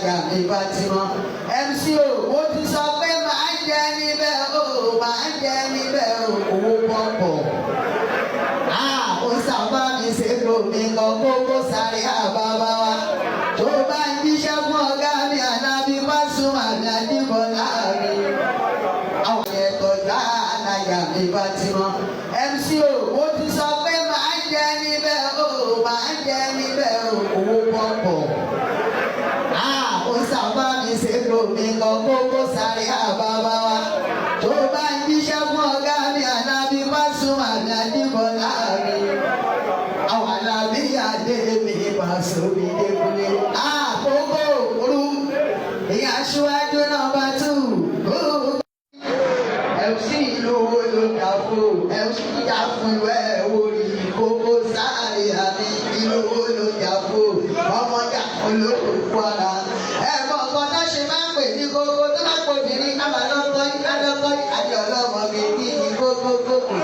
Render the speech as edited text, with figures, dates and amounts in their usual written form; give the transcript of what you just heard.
aláya mi bá ti mọ́. MC o mo ti sọ pé màá jẹ níbẹ̀ o màá jẹ níbẹ̀ o owó pọ̀pọ̀. Ó sábà mi ṣe lómi kan kókó sáré àbábá wa. Tó bá ń jíṣẹ́ fún ọ̀gá mi Ànábì Pasuma mi àdìbò láàrin. Àwọn ẹ̀tọ́ dá aláya mi bá ti mọ́. MC o mo ti sọ pé màá jẹ níbẹ̀ o màá jẹ níbẹ̀ o owó pọ̀pọ̀. Ó sábà mi ṣe lómi kan kókó sáré àbábá wa. Tó bá ń jíṣẹ́ fún ọ̀gá mi Ànábì Pasuma mi àdìbò láàrin. Àwọn Àlàbí adé mi Paso mi dékúlé. Àkókò òru ìyá aṣíwájú nọ́mbà 2. MC ìlú wo ló dà fún? MC dà fún ìwé orí Koko Zaria àmì ìlú wo ló dà fún? Ọmọ jà olóòkú ara. Ẹ̀gbọ́n kan tó ṣe máa ń pè ní kókó tó máa ń pè obìnrin àbálọ́kọ́ àdọ́kọ́ àjọ ọlọ́mọ mi ní kókó kókó.